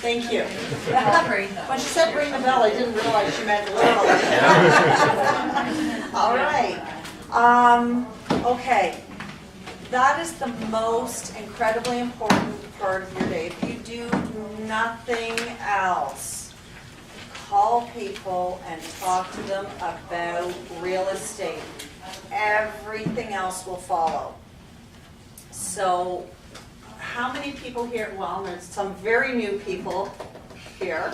Thank you. When she said ring the bell, I didn't realize she meant literally. All right. Okay. That is the most incredibly important part of your day. If you do nothing else, call people and talk to them about real estate. Everything else will follow. So, how many people here, well, there's some very new people here.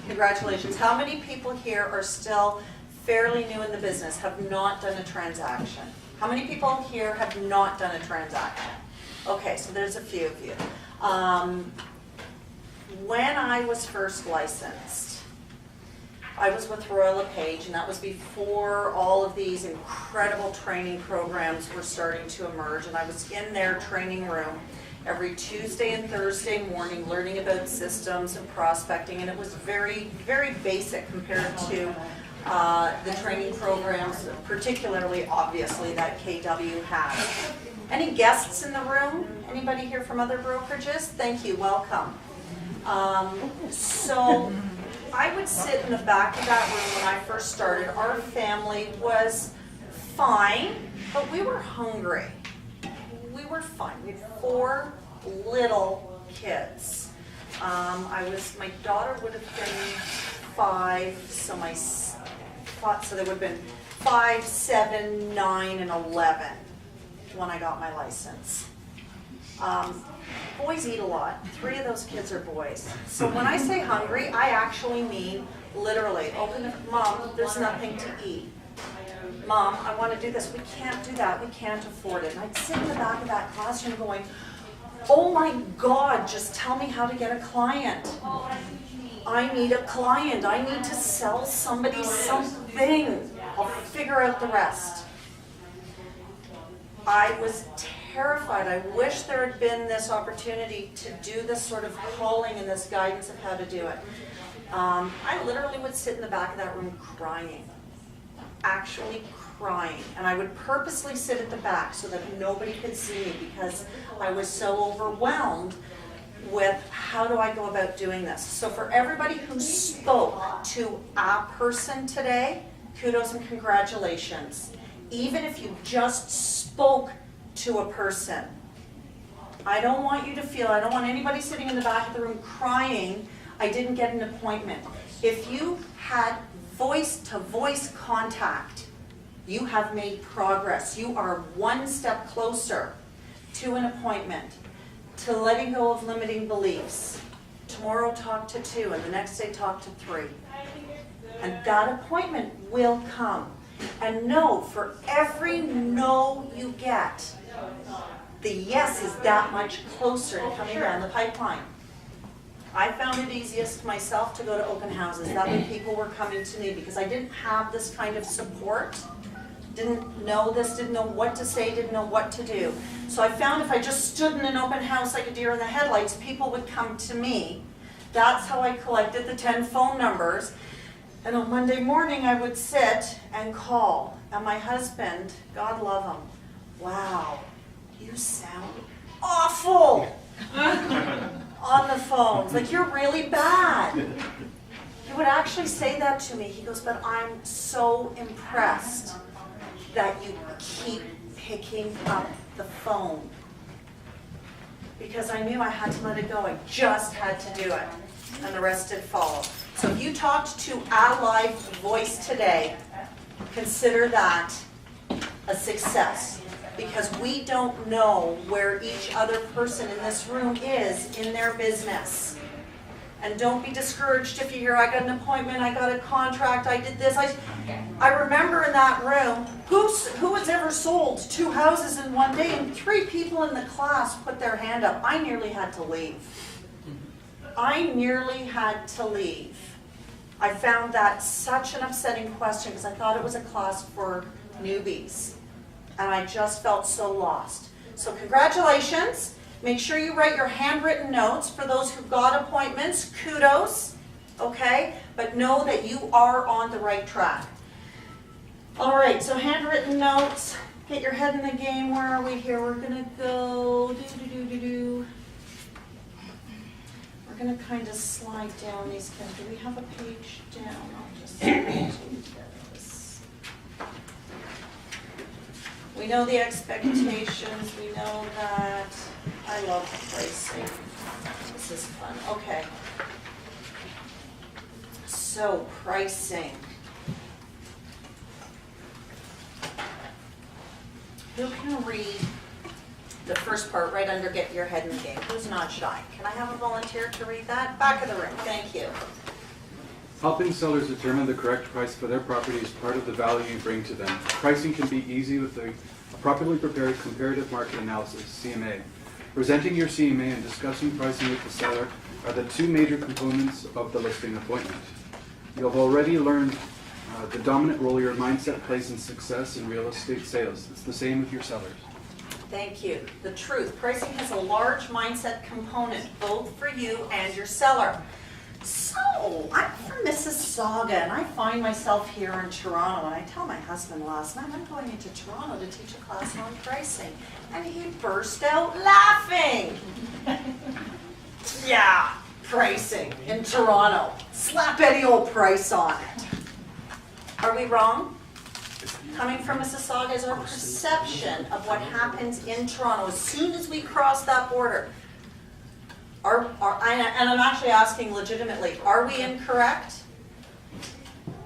Congratulations. How many people here are still fairly new in the business, have not done a transaction? How many people here have not done a transaction? Okay, so there's a few of you. When I was first licensed, I was with Royal LePage, and that was before all of these incredible training programs were starting to emerge, and I was in their training room every Tuesday and Thursday morning learning about systems and prospecting, and it was very, very basic compared to the training programs, particularly, obviously, that KW has. Any guests in the room? Anybody here from other brokerages? Thank you, welcome. So I would sit in the back of that room when I first started. Our family was fine, but we were hungry. We were fine. We had 4 little kids. My daughter would have been 5, so there would have been 5, 7, 9, and 11 when I got my license. Boys eat a lot. 3 of those kids are boys. So when I say hungry, I actually mean literally, Mom, there's nothing to eat. Mom, I want to do this. We can't do that. We can't afford it. And I'd sit in the back of that classroom going, oh my God, just tell me how to get a client. I need a client. I need to sell somebody something. I'll figure out the rest. I was terrified. I wish there had been this opportunity to do this sort of calling and this guidance of how to do it. I literally would sit in the back of that room crying, actually crying. And I would purposely sit at the back so that nobody could see me because I was so overwhelmed with how do I go about doing this. So for everybody who spoke to a person today, kudos and congratulations. Even if you just spoke to a person, I don't want you to feel, I don't want anybody sitting in the back of the room crying, I didn't get an appointment. If you had voice-to-voice contact, you have made progress. You are one step closer to an appointment, to letting go of limiting beliefs. Tomorrow talk to 2, and the next day talk to 3. And that appointment will come. And know, for every no you get, the yes is that much closer to coming down the pipeline. I found it easiest myself to go to open houses. That way people were coming to me because I didn't have this kind of support. Didn't know this, didn't know what to say, didn't know what to do. So I found if I just stood in an open house like a deer in the headlights, people would come to me. That's how I collected the 10 phone numbers. And on Monday morning, I would sit and call. And my husband, God love him, wow, you sound awful on the phones. Like, you're really bad. He would actually say that to me. He goes, but I'm so impressed that you keep picking up the phone. Because I knew I had to let it go. I just had to do it. And the rest did follow. So if you talked to a live voice today, consider that a success. Because we don't know where each other person in this room is in their business. And don't be discouraged if you hear, I got an appointment, I got a contract, I did this. I remember in that room, who has ever sold 2 houses in one day? And 3 people in the class put their hand up. I nearly had to leave. I nearly had to leave. I found that such an upsetting question because I thought it was a class for newbies. And I just felt so lost. So congratulations. Make sure you write your handwritten notes for those who got appointments. Kudos, okay? But know that you are on the right track. All right, so handwritten notes. Get your head in the game. Where are we here? We're going to go... We're gonna kind of slide down these, do we have a page down? I'll just do this. We know the expectations, we know that, I love pricing. This is fun, okay. So, pricing. Who can read the first part right under get your head in the game? Who's not shy? Can I have a volunteer to read that? Back of the room, thank you. Helping sellers determine the correct price for their property is part of the value you bring to them. Pricing can be easy with a properly prepared comparative market analysis, CMA. Presenting your CMA and discussing pricing with the seller are the two major components of the listing appointment. You have already learned the dominant role your mindset plays in success in real estate sales. It's the same with your sellers. Thank you. The truth, pricing has a large mindset component, both for you and your seller. So, I'm from Mississauga, and I find myself here in Toronto, and I tell my husband last night, I'm going into Toronto to teach a class on pricing, and he burst out laughing. Yeah, pricing in Toronto. Slap any old price on it. Are we wrong? Coming from Mississauga is our perception of what happens in Toronto as soon as we cross that border. And I'm actually asking legitimately, are we incorrect?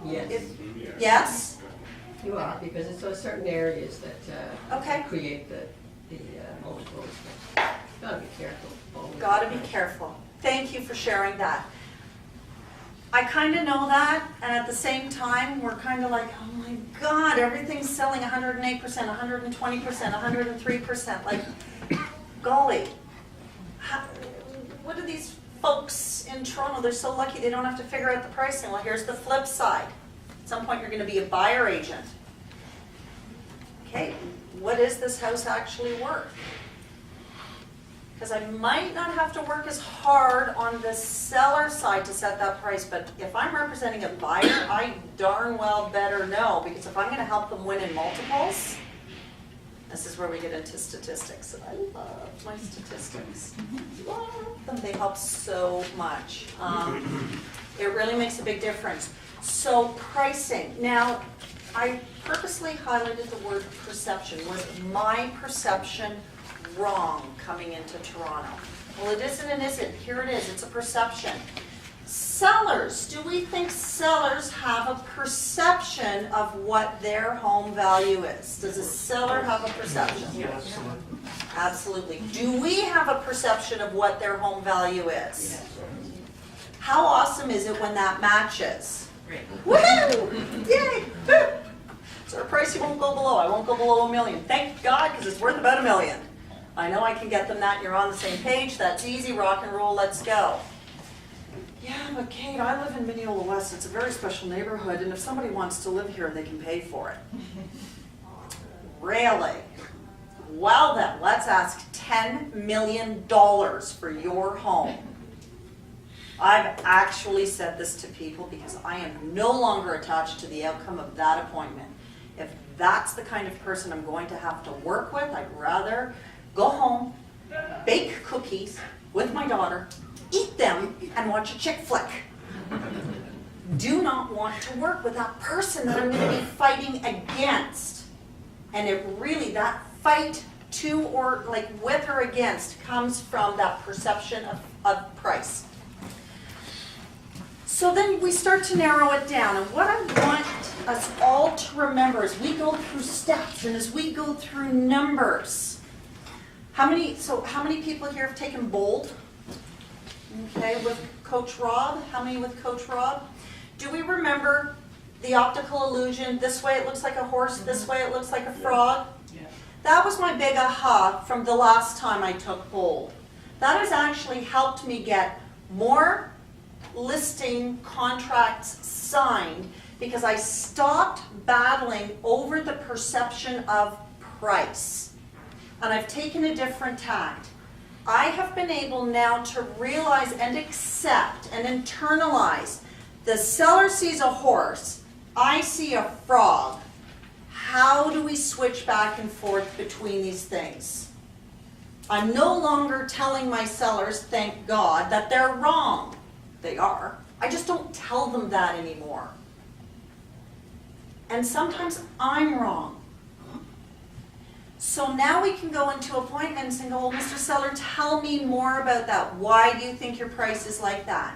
Yes, Yes? you are, because it's those certain areas that Okay. create the multiples. Gotta be careful. always. Gotta be careful. Thank you for sharing that. I kind of know that, and at the same time, we're kind of like, oh my God, everything's selling 108%, 120%, 103%. Like, golly, what are these folks in Toronto? They're so lucky they don't have to figure out the pricing. Well, here's the flip side. At some point, you're going to be a buyer agent. Okay, what is this house actually worth? Because I might not have to work as hard on the seller side to set that price, but if I'm representing a buyer, I darn well better know, because if I'm going to help them win in multiples, this is where we get into statistics, and I love my statistics. Love them, they help so much. It really makes a big difference. So pricing, now I purposely highlighted the word perception. Was my perception wrong coming into Toronto? Well, it isn't and isn't. Here it is. It's a perception. Sellers. Do we think sellers have a perception of what their home value is? Does a seller have a perception? Yes. Absolutely. Do we have a perception of what their home value is? How awesome is it when that matches? Woohoo! Yay! Woo! So our pricing won't go below. I won't go below $1 million. Thank God, because it's worth about $1 million. I know I can get them that. You're on the same page. That's easy. Rock and roll. Let's go. Yeah, but Kate, I live in Mineola West. It's a very special neighborhood, and if somebody wants to live here, they can pay for it. Really? Well then, let's ask $10 million for your home. I've actually said this to people because I am no longer attached to the outcome of that appointment. If that's the kind of person I'm going to have to work with, I'd rather go home, bake cookies with my daughter, eat them, and watch a chick flick. Do not want to work with that person that I'm going to be fighting against. And it really, that fight to or like with or against comes from that perception of price. So then we start to narrow it down. And what I want us all to remember as we go through steps and as we go through numbers. How many people here have taken BOLD? Okay, with Coach Rob. How many with Coach Rob? Do we remember the optical illusion? This way it looks like a horse, this way it looks like a frog. Yeah. That was my big aha from the last time I took BOLD. That has actually helped me get more listing contracts signed because I stopped battling over the perception of price. And I've taken a different tact. I have been able now to realize and accept and internalize the seller sees a horse, I see a frog. How do we switch back and forth between these things? I'm no longer telling my sellers, thank God, that they're wrong. They are. I just don't tell them that anymore. And sometimes I'm wrong. So now we can go into appointments and go, well, Mr. Seller, tell me more about that. Why do you think your price is like that?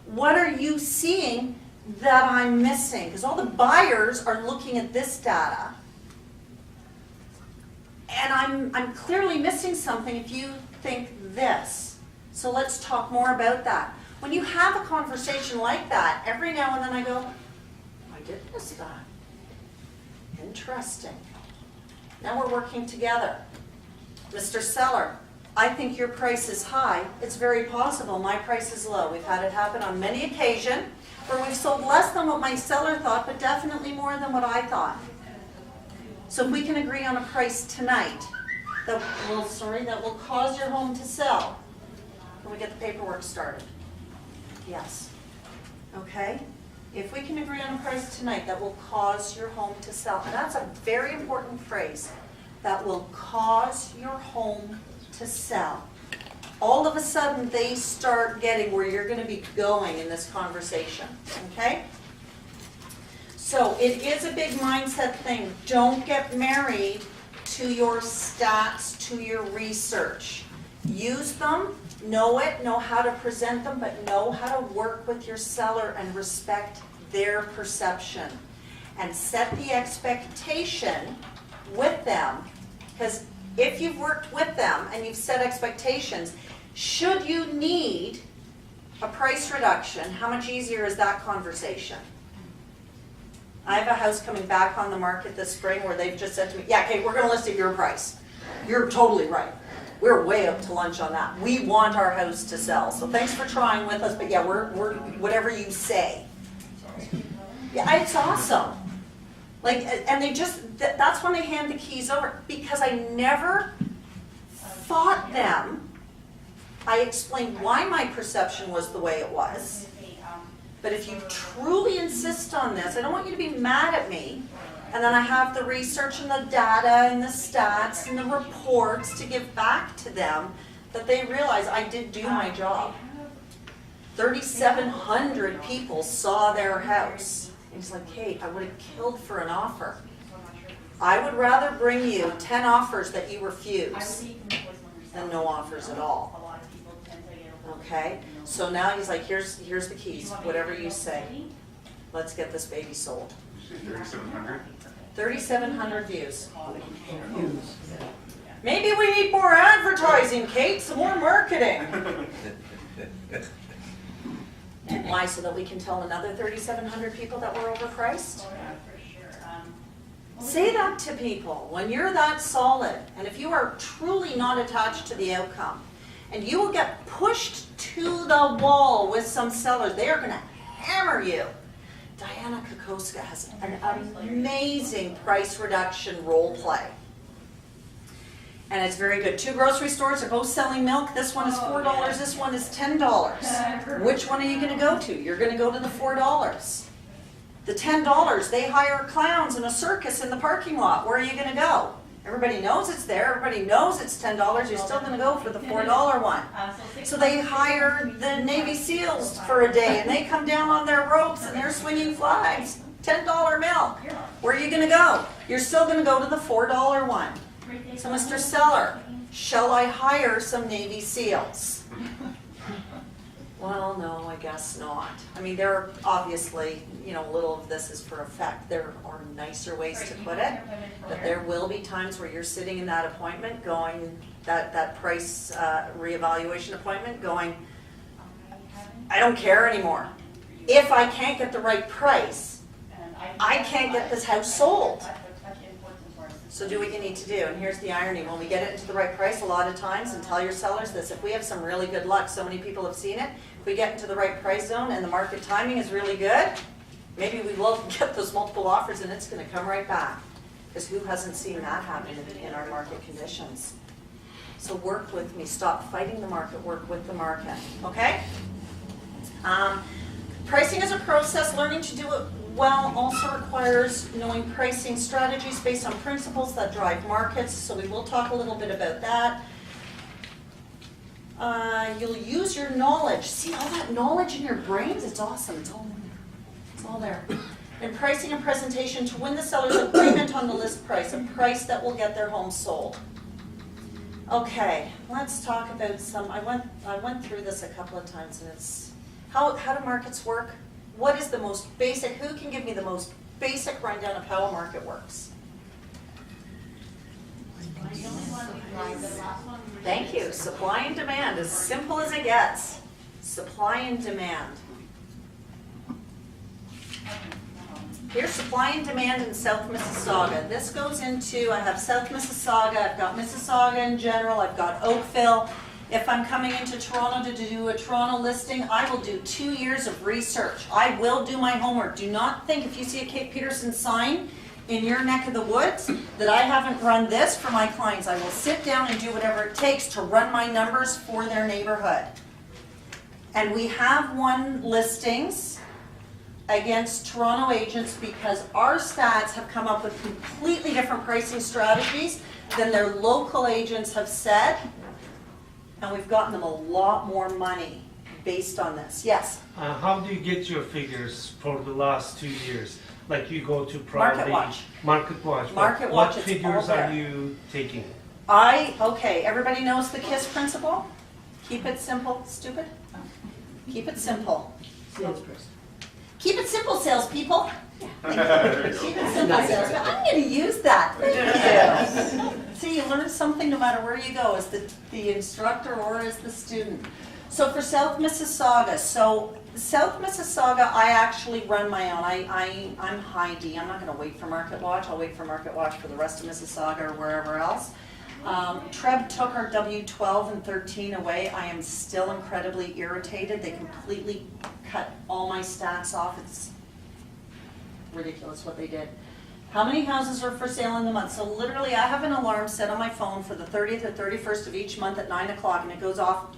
What are you seeing that I'm missing? Because all the buyers are looking at this data. And I'm clearly missing something if you think this. So let's talk more about that. When you have a conversation like that, every now and then I go, I did miss that. Interesting. Now we're working together. Mr. Seller, I think your price is high. It's very possible my price is low. We've had it happen on many occasions where we've sold less than what my seller thought, but definitely more than what I thought. So if we can agree on a price tonight that will cause your home to sell, can we get the paperwork started? Yes. Okay? If we can agree on a price tonight that will cause your home to sell, and that's a very important phrase, that will cause your home to sell. All of a sudden they start getting where you're going to be going in this conversation. Okay? So it is a big mindset thing. Don't get married to your stats, to your research. Use them, know it, know how to present them, but know how to work with your seller and respect their perception. And set the expectation with them, because if you've worked with them and you've set expectations, should you need a price reduction, how much easier is that conversation? I have a house coming back on the market this spring where they've just said to me, yeah, Kate, we're going to list at your price. You're totally right. We're way up to lunch on that. We want our house to sell. So thanks for trying with us, but yeah, we're whatever you say. Yeah, it's awesome. Like, and they just, that's when they hand the keys over, because I never fought them. I explained why my perception was the way it was. But if you truly insist on this, I don't want you to be mad at me. And then I have the research and the data and the stats and the reports to give back to them, that they realize I did do my job. 3,700 people saw their house. And he's like, Kate, I would have killed for an offer. I would rather bring you 10 offers that you refuse than no offers at all. Okay? So now he's like, here's the keys. Whatever you say. Let's get this baby sold. 3,700? 3,700 views. Maybe we need more advertising, Kate, some more marketing. Why? So that we can tell another 3,700 people that we're overpriced? Say that to people when you're that solid, and if you are truly not attached to the outcome, and you will get pushed to the wall with some sellers. They are going to hammer you. Diana Kokoska has an amazing price reduction role play. And it's very good. 2 grocery stores are both selling milk. This one is $4, this one is $10. Which one are you going to go to? You're going to go to the $4. The $10, they hire clowns and a circus in the parking lot. Where are you going to go? Everybody knows it's there. Everybody knows it's $10. You're still going to go for the $4 one. So they hire the Navy SEALs for a day, and they come down on their ropes and they're swinging flags. $10 milk. Where are you going to go? You're still going to go to the $4 one. So Mr. Seller, shall I hire some Navy SEALs? Well, no, I guess not. I mean, there are obviously, little of this is for effect. There are nicer ways to put it, but there will be times where you're sitting in that appointment going, that price reevaluation appointment going, I don't care anymore. If I can't get the right price, I can't get this house sold. So do what you need to do. And here's the irony. When we get it into the right price, a lot of times, and tell your sellers this, if we have some really good luck, so many people have seen it, if we get into the right price zone and the market timing is really good, maybe we will get those multiple offers and it's going to come right back. Because who hasn't seen that happen in our market conditions? So work with me. Stop fighting the market. Work with the market. Okay? Pricing is a process. Learning to do it well also requires knowing pricing strategies based on principles that drive markets. So we will talk a little bit about that. You'll use your knowledge. See all that knowledge in your brains? It's awesome. It's all in there. It's all there. In pricing and presentation to win the seller's agreement on the list price, a price that will get their home sold. Okay, let's talk about some, I went through this a couple of times, and it's, how do markets work? What is the most basic, who can give me the most basic rundown of how a market works? Thank you. Supply and demand, as simple as it gets. Supply and demand. Here's supply and demand in South Mississauga. This goes into, I have South Mississauga, I've got Mississauga in general, I've got Oakville. If I'm coming into Toronto to do a Toronto listing, I will do 2 years of research. I will do my homework. Do not think if you see a Kate Peterson sign in your neck of the woods that I haven't run this for my clients. I will sit down and do whatever it takes to run my numbers for their neighborhood. And we have won listings against Toronto agents because our stats have come up with completely different pricing strategies than their local agents have said, and we've gotten them a lot more money based on this. Yes? How do you get your figures for the last 2 years? Like you go to probably Market Watch. What Watch, it's figures all there. are you taking? Okay, everybody knows the KISS principle? Keep it simple, stupid. Keep it simple. Salesperson. Keep it simple, salespeople. Keep it simple, salespeople. I'm going to use that. Thank you. See, you learn something no matter where you go, as the instructor or as the student. So for South Mississauga, I actually run my own. I'm high D. I'm not going to wait for Market Watch. I'll wait for Market Watch for the rest of Mississauga or wherever else. Treb took our W12 and 13 away. I am still incredibly irritated. They completely cut all my stats off. It's ridiculous what they did. How many houses are for sale in the month? So literally I have an alarm set on my phone for the 30th or 31st of each month at 9 o'clock, and it goes off.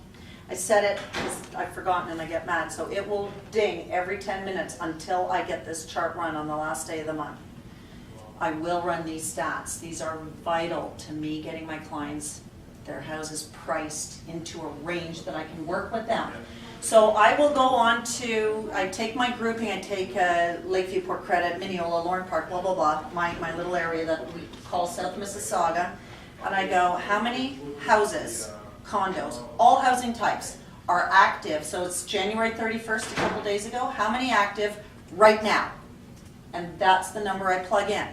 I set it because I've forgotten and I get mad. So it will ding every 10 minutes until I get this chart run on the last day of the month. I will run these stats. These are vital to me getting my clients their houses priced into a range that I can work with them. So I will go on to, I take my grouping, I take Lakeview, Port Credit, Mineola, Lorne Park, blah, blah, blah, my little area that we call South Mississauga, and I go, how many houses, condos, all housing types are active? So it's January 31st, a couple days ago. How many active right now? And that's the number I plug in.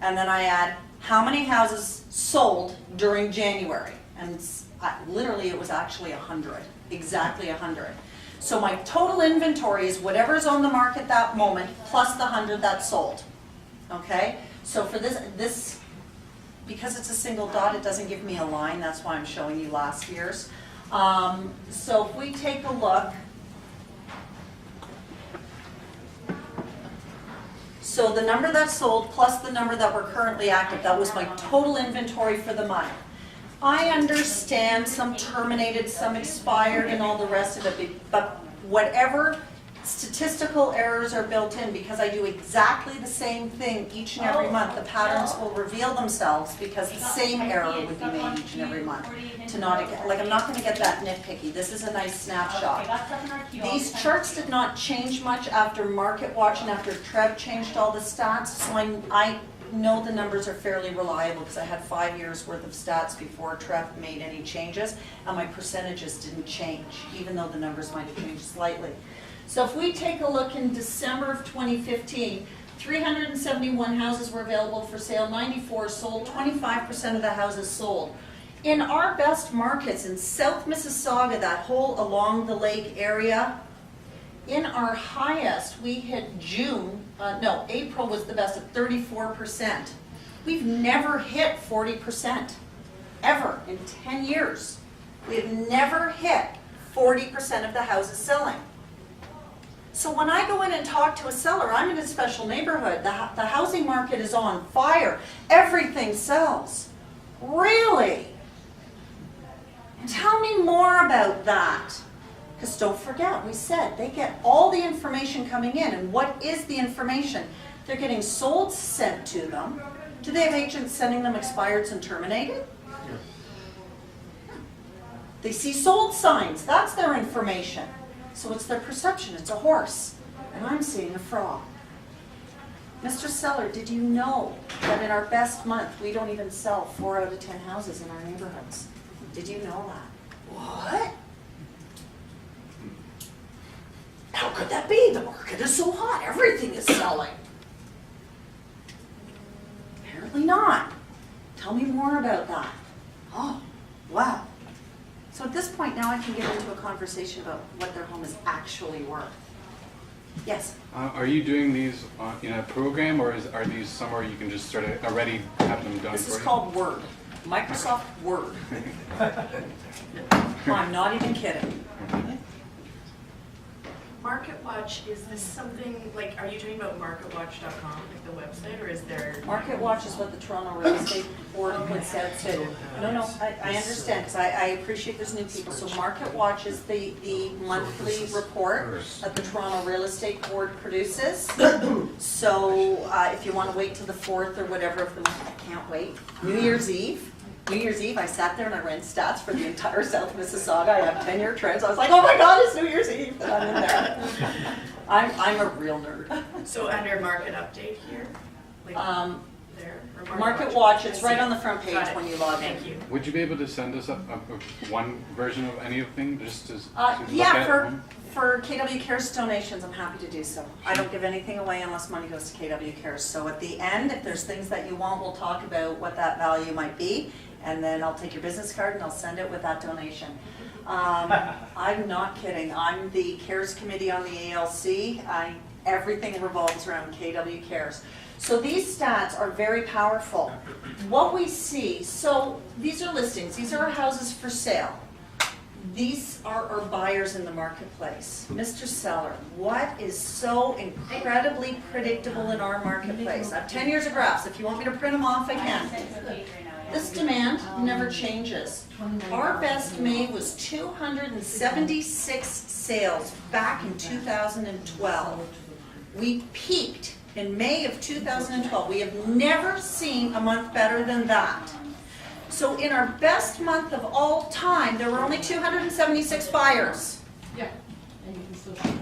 And then I add, how many houses sold during January? And literally it was actually 100, exactly 100. So my total inventory is whatever's on the market that moment plus the 100 that sold. Okay? So for this, because it's a single dot, it doesn't give me a line. That's why I'm showing you last year's. So if we take a look, so the number that sold plus the number that were currently active, that was my total inventory for the month. I understand some terminated, some expired, and all the rest of it, but whatever statistical errors are built in, because I do exactly the same thing each and every month, the patterns will reveal themselves because the same error would be made each and every month. To not, like, I'm not going to get that nitpicky. This is a nice snapshot. These charts did not change much after Market Watch and after Trev changed all the stats, so I know the numbers are fairly reliable because I had 5 years worth of stats before Trev made any changes, and my percentages didn't change, even though the numbers might have changed slightly. So if we take a look in December of 2015, 371 houses were available for sale, 94 sold, 25% of the houses sold. In our best markets in South Mississauga, that whole along the lake area, in our highest, we hit April was the best at 34%. We've never hit 40%, ever, in 10 years. We've never hit 40% of the houses selling. So when I go in and talk to a seller, I'm in a special neighborhood. The housing market is on fire. Everything sells. Really? Tell me more about that. Because don't forget, we said they get all the information coming in. And what is the information? They're getting sold sent to them. Do they have agents sending them expireds and terminated? They see sold signs, that's their information. So it's their perception, it's a horse, and I'm seeing a frog. Mr. Seller, did you know that in our best month, we don't even sell 4 out of 10 houses in our neighborhoods? Did you know that? What? How could that be? The market is so hot, everything is selling. Apparently not. Tell me more about that. Oh, wow. So at this point now I can get into a conversation about what their home is actually worth. Yes? Are you doing these in a program, or are these somewhere you can just sort of already have them done This for is you? called Word. Microsoft Word. I'm not even kidding. MarketWatch, is this something, like, are you talking about marketwatch.com, like the website, or is there? Market Watch is what the Toronto Real Estate Board puts out too. No, I understand, because I appreciate there's new people. So Market Watch is the monthly report that the Toronto Real Estate Board produces. So if you want to wait till the 4th or whatever of the month, I can't wait. New Year's Eve, I sat there and I ran stats for the entire South Mississauga. I have 10-year trends. I was like, oh my God, it's New Year's Eve. And I'm in there. I'm a real nerd. So under market update here? Like there? Or Market Watch, it's I right see on the it. front page Got it. when you log in. Thank you. Would you be able to send us one version of anything, just to look Yeah, at? for KW Cares donations, I'm happy to do so. I don't give anything away unless money goes to KW Cares. So at the end, if there's things that you want, we'll talk about what that value might be, and then I'll take your business card and I'll send it with that donation. I'm not kidding. I'm the Cares Committee on the ALC. Everything revolves around KW Cares. So these stats are very powerful. What we see, so these are listings. These are houses for sale. These are our buyers in the marketplace. Mr. Seller, what is so incredibly predictable in our marketplace? I have 10 years of graphs. If you want me to print them off, I can. This demand never changes. Our best May was 276 sales back in 2012. We peaked in May of 2012. We have never seen a month better than that. So in our best month of all time, there were only 276 buyers. Yeah, and you can still shop.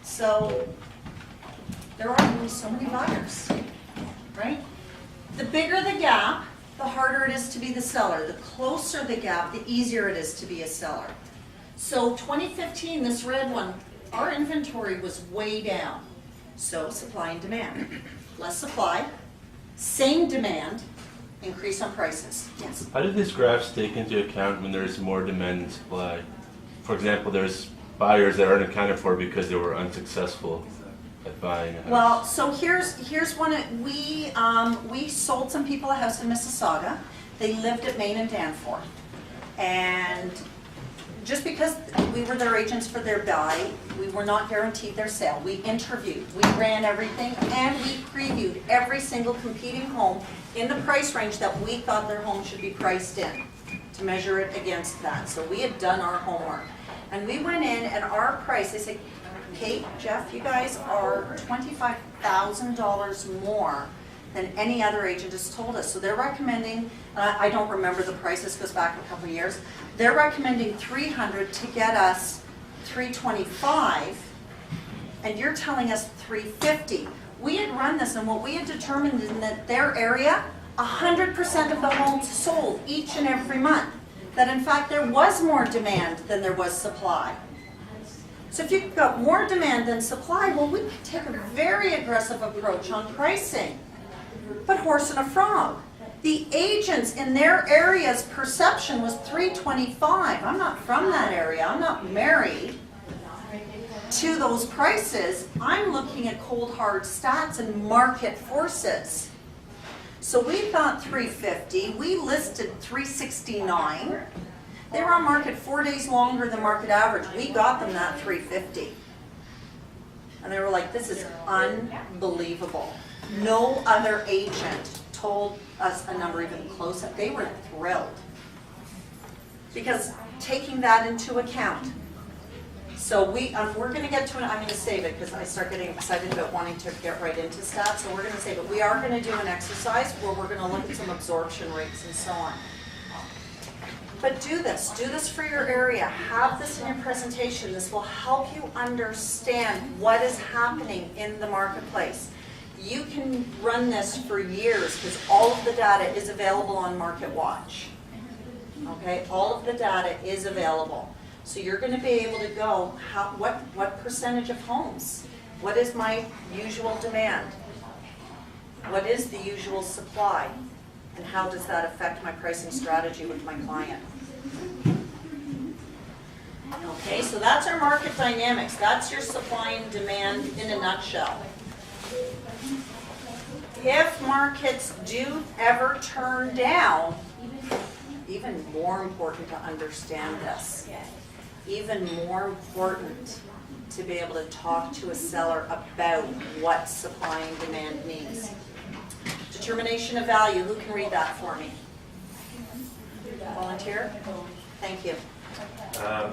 So there are only so many buyers, right? The bigger the gap, the harder it is to be the seller. The closer the gap, the easier it is to be a seller. So 2015, this red one, our inventory was way down. So supply and demand. Less supply, same demand, increase on prices. Yes. How do these graphs take into account when there's more demand than supply? For example, there's buyers that aren't accounted for because they were unsuccessful at buying a house. Well, so here's one. We sold some people a house in Mississauga. They lived at Main and Danforth, and just because we were their agents for their buy, we were not guaranteed their sale. We interviewed, we ran everything, and we previewed every single competing home in the price range that we thought their home should be priced in to measure it against that. So we had done our homework. And we went in and our price, they said, Kate, Jeff, you guys are $25,000 more than any other agent has told us. So they're recommending, I don't remember the price, this goes back a couple of years, they're recommending $300 to get us $325, and you're telling us $350. We had run this, and what we had determined in that their area, 100% of the homes sold each and every month. That in fact there was more demand than there was supply. So if you've got more demand than supply, well, we could take a very aggressive approach on pricing. But horse and a frog. The agents in their area's perception was $325. I'm not from that area. I'm not married to those prices. I'm looking at cold hard stats and market forces. So we thought $350. We listed $369. They were on market 4 days longer than market average. We got them that $350. And they were like, this is unbelievable. No other agent told us a number even close. They were thrilled. Because taking that into account. So we're going to get to it. I'm going to save it because I start getting excited about wanting to get right into stats. So we're going to save it. We are going to do an exercise where we're going to look at some absorption rates and so on. But do this for your area, have this in your presentation, this will help you understand what is happening in the marketplace. You can run this for years because all of the data is available on MarketWatch. Okay, all of the data is available. So you're going to be able to go, what percentage of homes? What is my usual demand? What is the usual supply? And how does that affect my pricing strategy with my client? Okay, so that's our market dynamics. That's your supply and demand in a nutshell. If markets do ever turn down, even more important to understand this, even more important to be able to talk to a seller about what supply and demand means. Determination of value, who can read that for me? Volunteer? Thank you.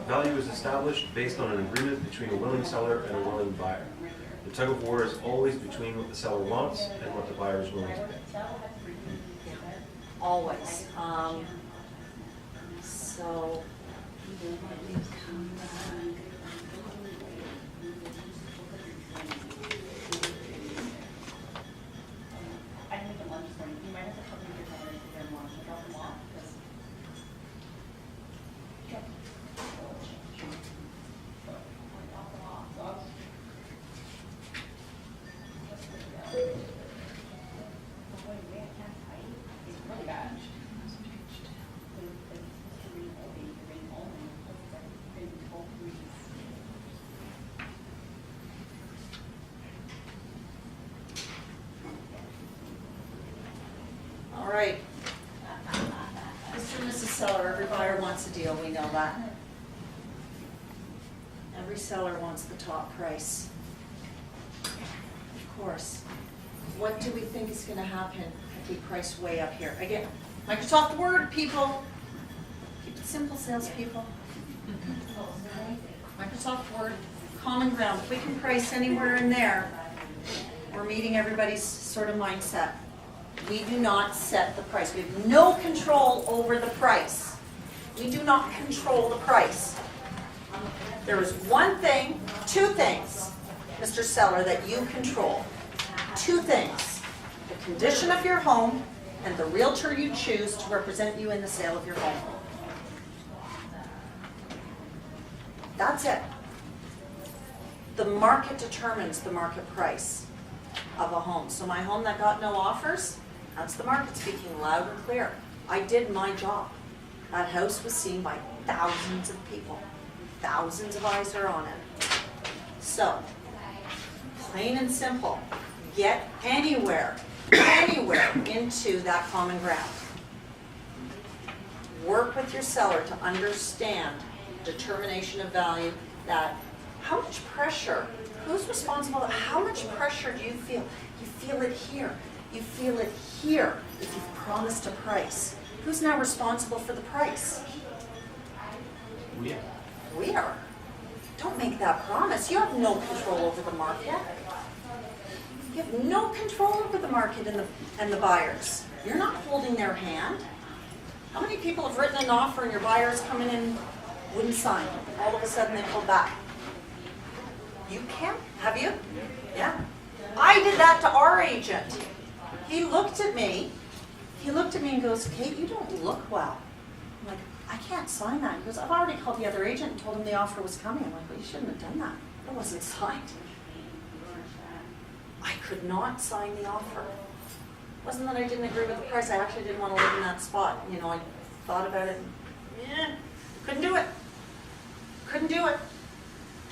Value is established based on an agreement between a willing seller and a willing buyer. The tug of war is always between what the seller wants and what the buyer is willing to pay. Always. So, I think the lunch point, you might have to help me get that into their lunch, I drop them off, because. It's really bad. all right. Mr. and Mrs. Seller, every buyer wants a deal, we know that. Every seller wants the top price. Of course. What do we think is gonna happen if we price way up here? Again, Microsoft Word, people. Keep it simple, salespeople. Microsoft Word, common ground. If we can price anywhere in there, we're meeting everybody's sort of mindset. We do not set the price. We have no control over the price. We do not control the price. There is one thing, two things, Mr. Seller, that you control. Two things. The condition of your home and the realtor you choose to represent you in the sale of your home. That's it. The market determines the market price of a home. So my home that got no offers, that's the market speaking loud and clear. I did my job. That house was seen by thousands of people. Thousands of eyes are on it. So, plain and simple, get anywhere into that common ground. Work with your seller to understand determination of value, that how much pressure, who's responsible, how much pressure do you feel? You feel it here, you feel it here if you've promised a price. Who's now responsible for the price? We are. We are. Don't make that promise. You have no control over the market. You have no control over the market and the buyers. You're not holding their hand. How many people have written an offer and your buyers come in and wouldn't sign? All of a sudden they pull back. You can't, have you? Yeah. I did that to our agent. He looked at me and goes, Kate, you don't look well. I'm like, I can't sign that. He goes, I've already called the other agent and told him the offer was coming. I'm like, well, you shouldn't have done that. It wasn't signed. I could not sign the offer. It wasn't that I didn't agree with the price. I actually didn't want to live in that spot. You know, I thought about it. Couldn't do it. Couldn't do it.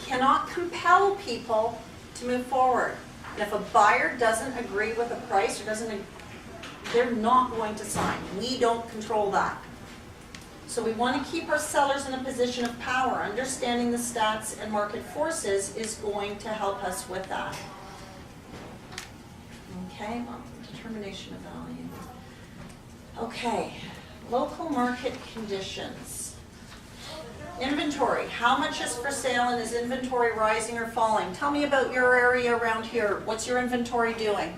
Cannot compel people to move forward. And if a buyer doesn't agree with a price or they're not going to sign. We don't control that. So we want to keep our sellers in a position of power. Understanding the stats and market forces is going to help us with that. Okay, well, determination of value. Okay, local market conditions. Inventory, how much is for sale and is inventory rising or falling? Tell me about your area around here. What's your inventory doing?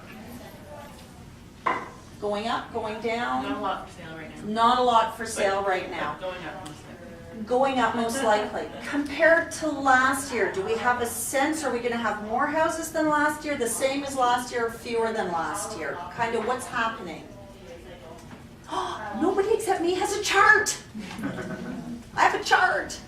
Going up, going down? Not a lot for sale right now. Not a lot for sale right now. Going up most likely. Compared to last year, do we have a sense, are we gonna have more houses than last year, the same as last year, or fewer than last year? Kind of what's happening? Nobody except me has a chart. I have a chart.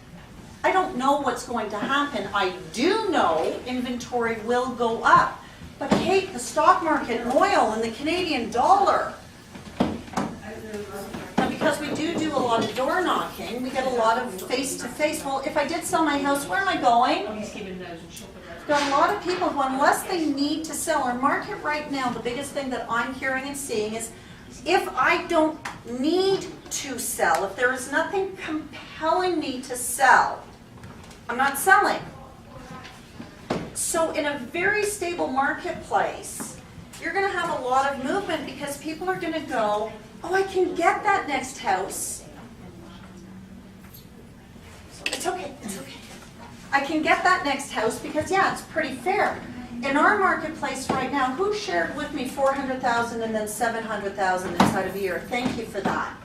I don't know what's going to happen. I do know inventory will go up. But Kate, the stock market and oil and the Canadian dollar. And because we do a lot of door knocking, we get a lot of face-to-face. Well, if I did sell my house, where am I going? I've got a lot of people who, unless they need to sell, our market right now, the biggest thing that I'm hearing and seeing is, if I don't need to sell, if there is nothing compelling me to sell, I'm not selling. So in a very stable marketplace, you're going to have a lot of movement because people are going to go, oh, I can get that next house. It's okay, it's okay. I can get that next house because, yeah, it's pretty fair. In our marketplace right now, who shared with me 400,000 and then 700,000 inside of a year? Thank you for that.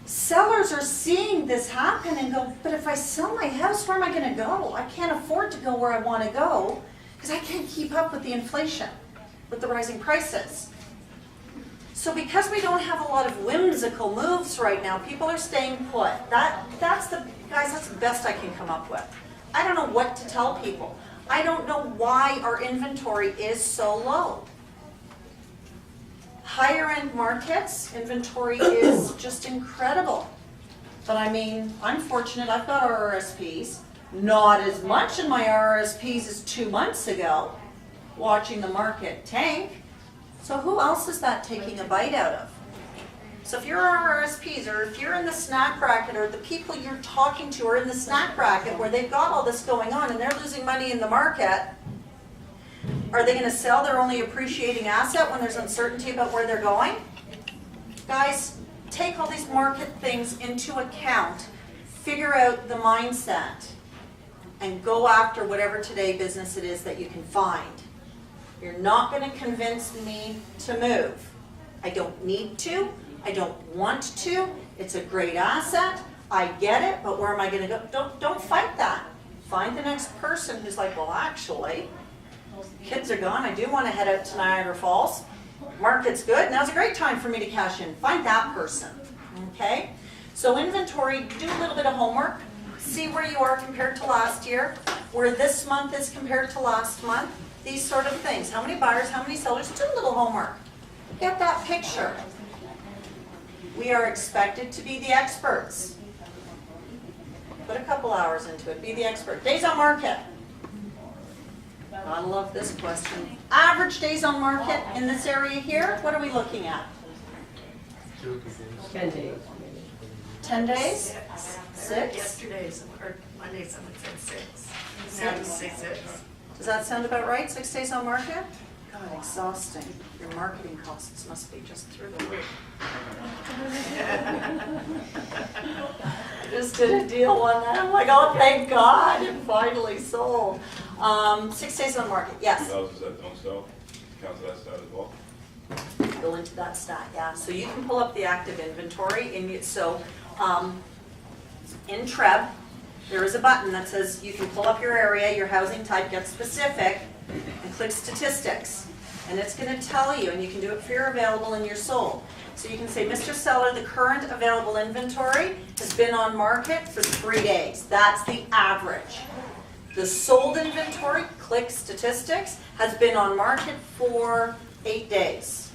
Sellers are seeing this happen and go, but if I sell my house, where am I going to go? I can't afford to go where I want to go because I can't keep up with the inflation, with the rising prices. So because we don't have a lot of whimsical moves right now, people are staying put. That's the best I can come up with. I don't know what to tell people. I don't know why our inventory is so low. Higher end markets, inventory is just incredible. But I mean, I'm fortunate, I've got RRSPs. Not as much in my RRSPs as 2 months ago, watching the market tank. So who else is that taking a bite out of? So if you're RRSPs, or if you're in the snack bracket, or the people you're talking to are in the snack bracket where they've got all this going on and they're losing money in the market, are they going to sell their only appreciating asset when there's uncertainty about where they're going? Guys, take all these market things into account, figure out the mindset, and go after whatever today business it is that you can find. You're not going to convince me to move. I don't need to. I don't want to. It's a great asset. I get it, but where am I going to go? Don't fight that. Find the next person who's like, well, actually, kids are gone. I do want to head out to Niagara Falls. Market's good. Now's a great time for me to cash in. Find that person. Okay? So inventory, do a little bit of homework. See where you are compared to last year, where this month is compared to last month. These sort of things. How many buyers, how many sellers? Do a little homework. Get that picture. We are expected to be the experts. Put a couple hours into it. Be the expert. Days on market. I love this question. Average days on market in this area here, what are we looking at? 10 days. 10 days? 6? Yesterday, or Monday, someone said 6. Now you say 6. Does that sound about right? 6 days on market? God, exhausting. Your marketing costs must be just through the roof. I just did a deal on that. I'm like, oh, thank God, it finally sold. 6 days on market, yes. Houses that don't sell, count to that stat as well. Go into that stat, yeah. So you can pull up the active inventory. In Treb, there is a button that says you can pull up your area, your housing type, get specific, and click statistics. And it's going to tell you, and you can do it for your available and your sold. So you can say, Mr. Seller, the current available inventory has been on market for 3 days. That's the average. The sold inventory, click statistics, has been on market for 8 days.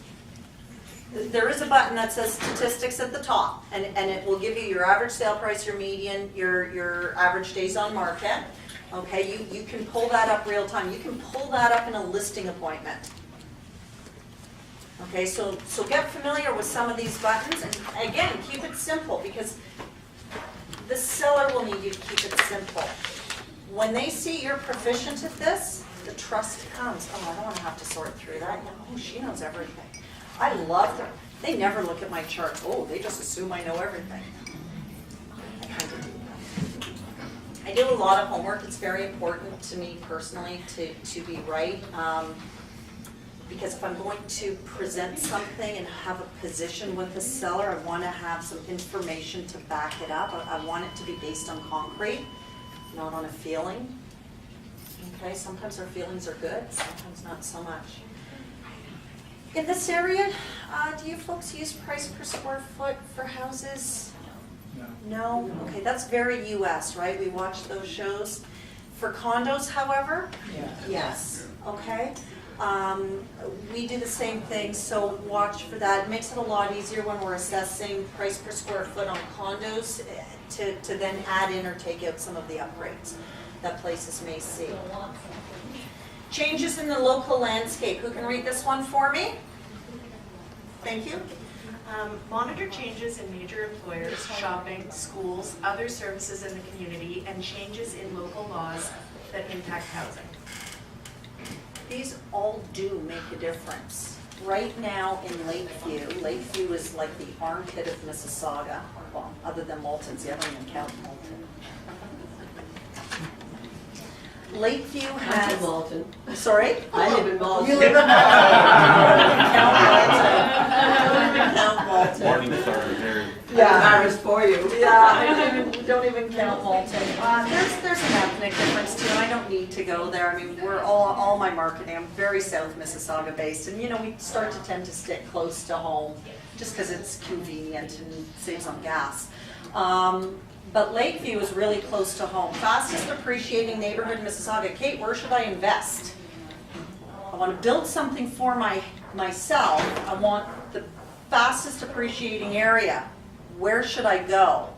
There is a button that says statistics at the top, and it will give you your average sale price, your median, your average days on market. Okay, you can pull that up real time. You can pull that up in a listing appointment. Okay, so get familiar with some of these buttons, and again, keep it simple, because the seller will need you to keep it simple. When they see you're proficient at this, the trust comes. Oh, I don't want to have to sort through that. Oh, she knows everything. I love them. They never look at my chart. Oh, they just assume I know everything. I kind of do that. I do a lot of homework. It's very important to me personally to be right. Because if I'm going to present something and have a position with the seller, I want to have some information to back it up. I want it to be based on concrete, not on a feeling. Okay, sometimes our feelings are good, sometimes not so much. In this area, do you folks use price per square foot for houses? No? Okay, that's very US, right? We watch those shows. For condos, however? Yeah. Yes, okay. We do the same thing, so watch for that. It makes it a lot easier when we're assessing price per square foot on condos to then add in or take out some of the upgrades that places may see. Changes in the local landscape. Who can read this one for me? Thank you. Monitor changes in major employers, shopping, schools, other services in the community, and changes in local laws that impact housing. These all do make a difference. Right now in Lakeview is like the armpit of Mississauga, well, other than Moulton, see, I don't even count Moulton. Lakeview I'm in has, Malton. sorry? I live in Malton. You live in Moulton. Count Moulton. Morning star here. Yeah. I'm embarrassed for you. Yeah, don't even count Moulton. There's an ethnic difference too, and I don't need to go there. I mean, we're all my marketing, I'm very South Mississauga based, and you know, we start to tend to stick close to home just because it's convenient and saves on gas. But Lakeview is really close to home. Fastest appreciating neighborhood in Mississauga. Kate, where should I invest? I want to build something for myself. I want the fastest appreciating area. Where should I go?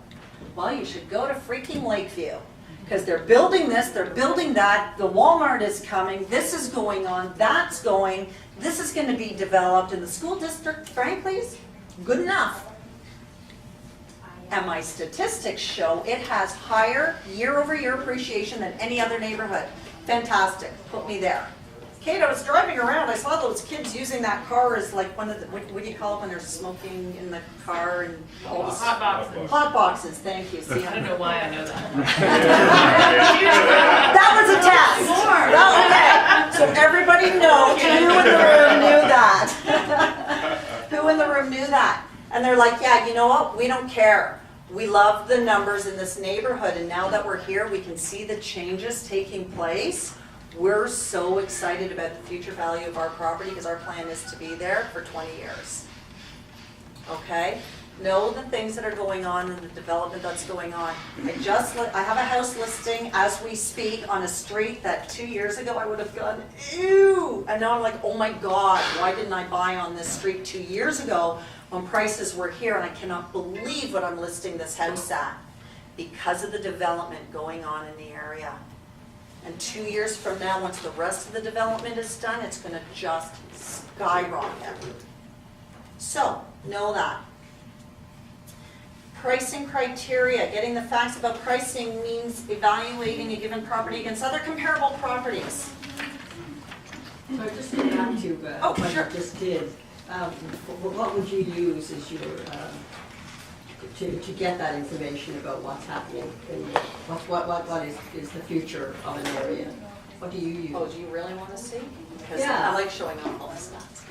Well, you should go to freaking Lakeview. Because they're building this, they're building that, the Walmart is coming, this is going on, that's going, this is going to be developed, and the school district, frankly, is good enough. And my statistics show it has higher year-over-year appreciation than any other neighborhood. Fantastic, put me there. Kate, I was driving around, I saw those kids using that car as like one of the, what do you call it when they're smoking in the car and all the Hot boxes. hot boxes, thank you. See, I don't know why I know that. that was a test. Oh, okay. So everybody knows, who in the room knew that? Who in the room knew that? And they're like, yeah, you know what, we don't care. We love the numbers in this neighborhood, and now that we're here, we can see the changes taking place. We're so excited about the future value of our property because our plan is to be there for 20 years. Okay? Know the things that are going on and the development that's going on. I have a house listing as we speak on a street that 2 years ago I would have gone, ew! And now I'm like, oh my God, why didn't I buy on this street 2 years ago when prices were here? And I cannot believe what I'm listing this house at because of the development going on in the area. And 2 years from now, once the rest of the development is done, it's going to just skyrocket. So, know that. Pricing criteria, getting the facts about pricing means evaluating a given property against other comparable properties. So just to go back to Oh, what sure. you just did, what would you use as your, to get that information about what's happening and what is the future of an area? What do you use? Oh, do you really want to see? Because Yeah. I like showing off all the stats.